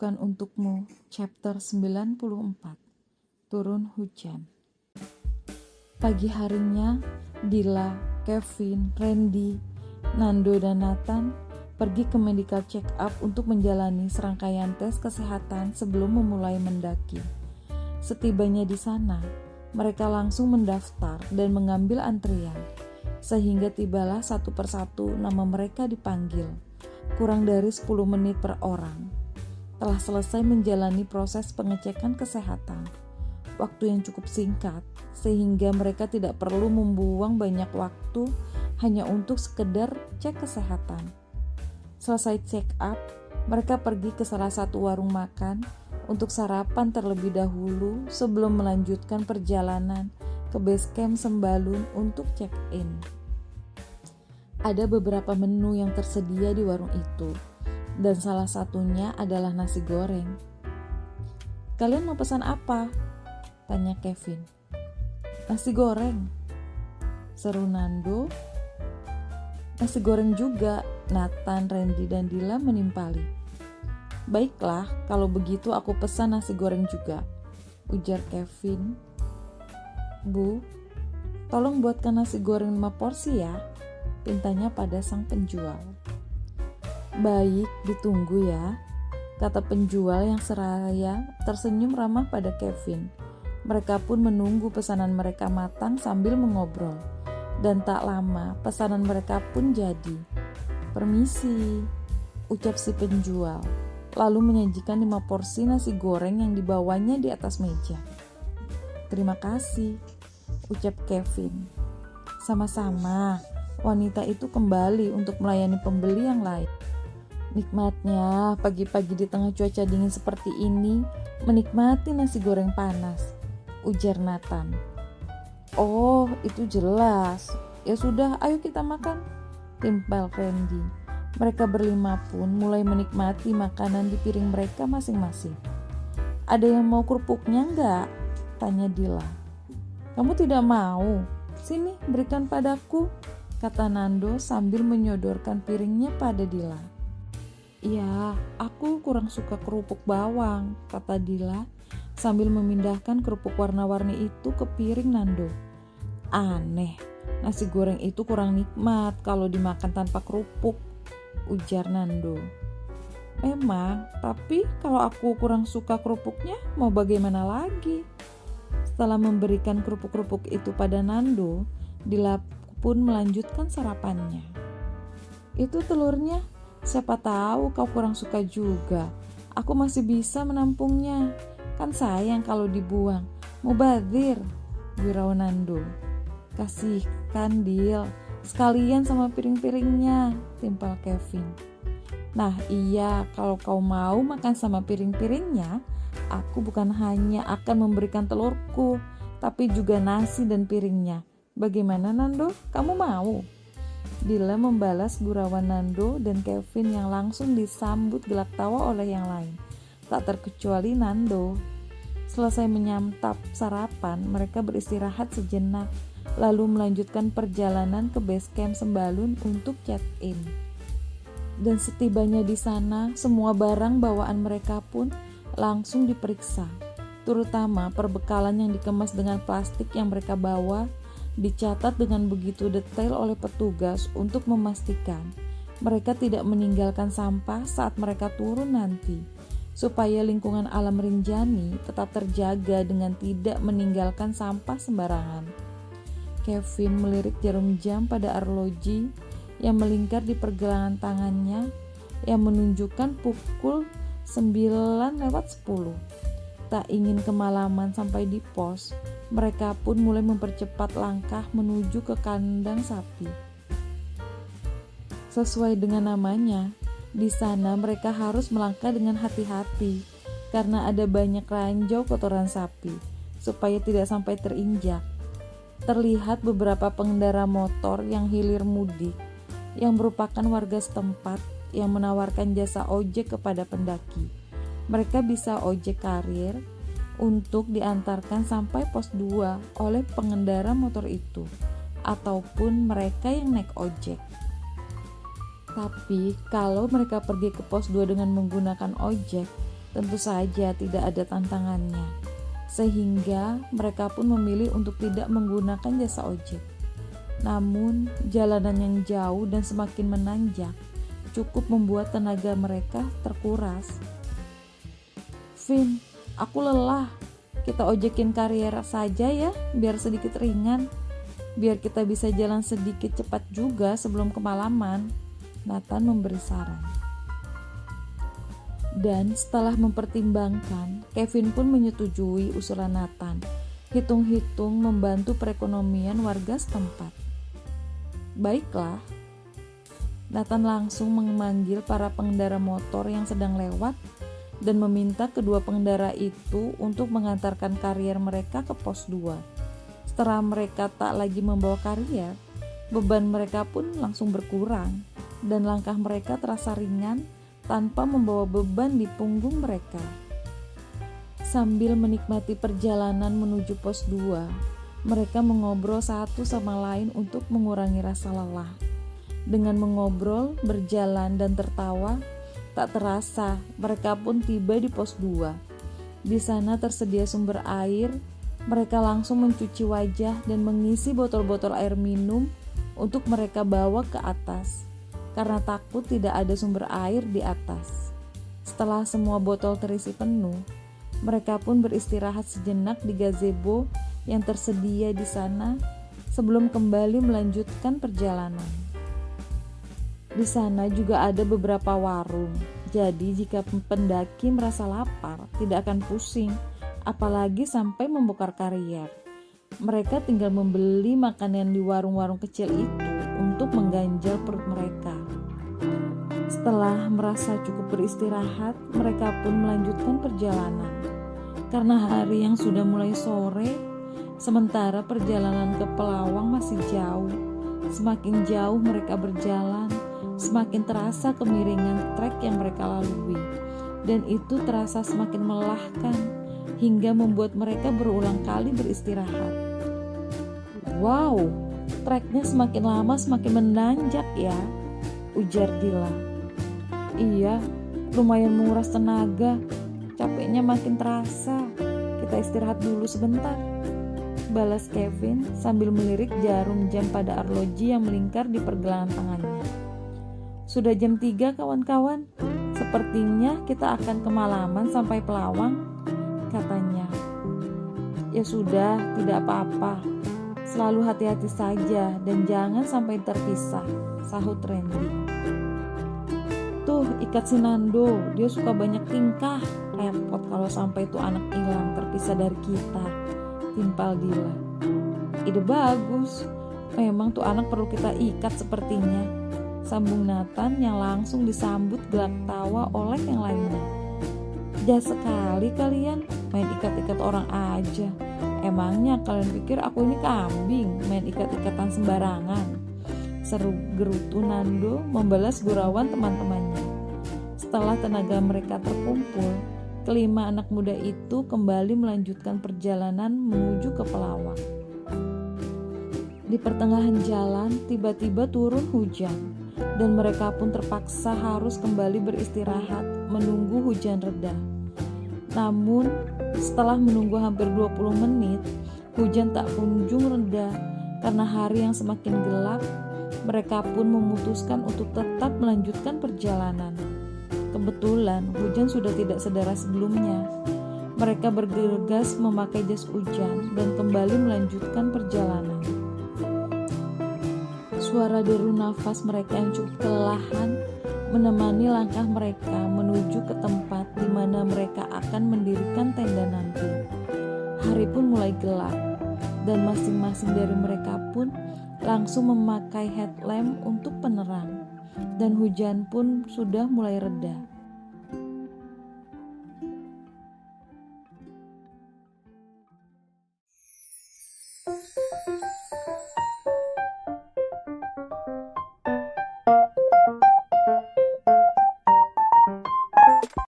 Bukan untukmu, chapter 94. Turun hujan. Pagi harinya, Dila, Kevin, Randy, Nando, dan Nathan pergi ke medical check up untuk menjalani serangkaian tes kesehatan sebelum memulai mendaki. Setibanya di sana, mereka langsung mendaftar dan mengambil antrian, sehingga tibalah satu persatu nama mereka dipanggil, kurang dari 10 menit per orang. Telah selesai menjalani proses pengecekan kesehatan. Waktu yang cukup singkat, sehingga mereka tidak perlu membuang banyak waktu hanya untuk sekedar cek kesehatan. Selesai check up, mereka pergi ke salah satu warung makan untuk sarapan terlebih dahulu sebelum melanjutkan perjalanan ke base camp Sembalun untuk check-in. Ada beberapa menu yang tersedia di warung itu, dan salah satunya adalah nasi goreng. "Kalian mau pesan apa?" tanya Kevin. "Nasi goreng," seru Nando. "Nasi goreng juga," Nathan, Randy, dan Dila menimpali. "Baiklah, kalau begitu aku pesan nasi goreng juga," ujar Kevin. "Bu, tolong buatkan nasi goreng 5 porsi ya," pintanya pada sang penjual. "Baik, ditunggu ya," kata penjual yang seraya tersenyum ramah pada Kevin. Mereka pun menunggu pesanan mereka matang sambil mengobrol. Dan tak lama pesanan mereka pun jadi. "Permisi," ucap si penjual, lalu menyajikan 5 porsi nasi goreng yang dibawanya di atas meja. "Terima kasih," ucap Kevin. "Sama-sama," wanita itu kembali untuk melayani pembeli yang lain. "Nikmatnya pagi-pagi di tengah cuaca dingin seperti ini menikmati nasi goreng panas," ujar Nathan. "Oh, itu jelas. Ya sudah, ayo kita makan," timpal Randy. Mereka berlima pun mulai menikmati makanan di piring mereka masing-masing. "Ada yang mau kerupuknya enggak?" tanya Dila. "Kamu tidak mau? Sini, berikan padaku," kata Nando sambil menyodorkan piringnya pada Dila. "Ya, aku kurang suka kerupuk bawang," kata Dila sambil memindahkan kerupuk warna-warni itu ke piring Nando. "Aneh, nasi goreng itu kurang nikmat kalau dimakan tanpa kerupuk," ujar Nando. "Memang, tapi kalau aku kurang suka kerupuknya, mau bagaimana lagi?" Setelah memberikan kerupuk-kerupuk itu pada Nando, Dila pun melanjutkan sarapannya. "Itu telurnya. Siapa tahu kau kurang suka juga. Aku masih bisa menampungnya. Kan sayang kalau dibuang. Mubazir," gurau Nando. "Kasihkan, Dil. Sekalian sama piring-piringnya," timpal Kevin. "Nah iya, kalau kau mau makan sama piring-piringnya, aku bukan hanya akan memberikan telurku, tapi juga nasi dan piringnya. Bagaimana Nando? Kamu mau?" Dila membalas gurauan Nando dan Kevin yang langsung disambut gelak tawa oleh yang lain, tak terkecuali Nando. Selesai menyantap sarapan, mereka beristirahat sejenak, lalu melanjutkan perjalanan ke base camp Sembalun untuk check-in. Dan setibanya di sana, semua barang bawaan mereka pun langsung diperiksa, terutama perbekalan yang dikemas dengan plastik yang mereka bawa, dicatat dengan begitu detail oleh petugas untuk memastikan mereka tidak meninggalkan sampah saat mereka turun nanti, supaya lingkungan alam Rinjani tetap terjaga dengan tidak meninggalkan sampah sembarangan. Kevin melirik jarum jam pada arloji yang melingkar di pergelangan tangannya yang menunjukkan pukul 9:10. Tak ingin kemalaman sampai di pos, mereka pun mulai mempercepat langkah menuju ke kandang sapi. Sesuai dengan namanya, di sana mereka harus melangkah dengan hati-hati karena ada banyak ranjau kotoran sapi supaya tidak sampai terinjak. Terlihat beberapa pengendara motor yang hilir mudik yang merupakan warga setempat yang menawarkan jasa ojek kepada pendaki. Mereka bisa ojek karir untuk diantarkan sampai pos 2 oleh pengendara motor itu, ataupun mereka yang naik ojek. Tapi kalau mereka pergi ke pos 2 dengan menggunakan ojek, Tentu saja tidak ada tantangannya, sehingga mereka pun memilih untuk tidak menggunakan jasa ojek. Namun, jalanan yang jauh dan semakin menanjak cukup membuat tenaga mereka terkuras. "Vin, aku lelah. Kita ojekin karier saja ya, biar sedikit ringan. Biar kita bisa jalan sedikit cepat juga sebelum kemalaman," Nathan memberi saran. Dan setelah mempertimbangkan, Kevin pun menyetujui usulan Nathan. Hitung-hitung membantu perekonomian warga setempat. Baiklah, Nathan langsung memanggil para pengendara motor yang sedang lewat dan meminta kedua pengendara itu untuk mengantarkan karier mereka ke pos 2. Setelah mereka tak lagi membawa karier, beban mereka pun langsung berkurang dan langkah mereka terasa ringan tanpa membawa beban di punggung mereka. Sambil menikmati perjalanan menuju pos 2, mereka mengobrol satu sama lain untuk mengurangi rasa lelah. Dengan mengobrol, berjalan, dan tertawa, tak terasa mereka pun tiba di pos 2. Di sana tersedia sumber air. Mereka langsung mencuci wajah dan mengisi botol-botol air minum untuk mereka bawa ke atas, karena takut tidak ada sumber air di atas. Setelah semua botol terisi penuh, mereka pun beristirahat sejenak di gazebo yang tersedia di sana sebelum kembali melanjutkan perjalanan. Di sana juga ada beberapa warung, jadi jika pendaki merasa lapar, tidak akan pusing, apalagi sampai membongkar karier. Mereka tinggal membeli makanan di warung-warung kecil itu untuk mengganjal perut mereka. Setelah merasa cukup beristirahat, mereka pun melanjutkan perjalanan. Karena hari yang sudah mulai sore, sementara perjalanan ke Pelawang masih jauh. Semakin jauh mereka berjalan, semakin terasa kemiringan trek yang mereka lalui. Dan itu terasa semakin melelahkan, hingga membuat mereka berulang kali beristirahat. "Wow, treknya semakin lama semakin menanjak ya," ujar Dila. "Iya, lumayan menguras tenaga. Capeknya makin terasa. Kita istirahat dulu sebentar," balas Kevin sambil melirik jarum jam pada arloji yang melingkar di pergelangan tangannya. "Sudah jam 3 kawan-kawan. Sepertinya kita akan kemalaman sampai Pelawang," katanya. "Ya sudah, tidak apa-apa. Selalu hati-hati saja dan jangan sampai terpisah," sahut Randy. "Tuh, ikat si Nando, dia suka banyak tingkah. Repot kalau sampai tuh anak hilang terpisah dari kita," timpal Dila. "Ide bagus. Memang tuh anak perlu kita ikat sepertinya," sambung Nathan yang langsung disambut gelak tawa oleh yang lainnya. "Jahat sekali kalian, main ikat-ikat orang aja. Emangnya kalian pikir aku ini kambing main ikat-ikatan sembarangan?" seru gerutu Nando membalas gurauan teman-temannya. Setelah tenaga mereka terkumpul, kelima anak muda itu kembali melanjutkan perjalanan menuju ke Pelawang. Di pertengahan jalan tiba-tiba turun hujan, dan mereka pun terpaksa harus kembali beristirahat menunggu hujan reda. Namun setelah menunggu hampir 20 menit, hujan tak kunjung reda. Karena hari yang semakin gelap, mereka pun memutuskan untuk tetap melanjutkan perjalanan. Kebetulan hujan sudah tidak sederas sebelumnya. Mereka bergegas memakai jas hujan dan kembali melanjutkan perjalanan. Suara deru nafas mereka yang cukup kelelahan menemani langkah mereka menuju ke tempat di mana mereka akan mendirikan tenda nanti. Hari pun mulai gelap, dan masing-masing dari mereka pun langsung memakai headlamp untuk penerang, dan hujan pun sudah mulai reda.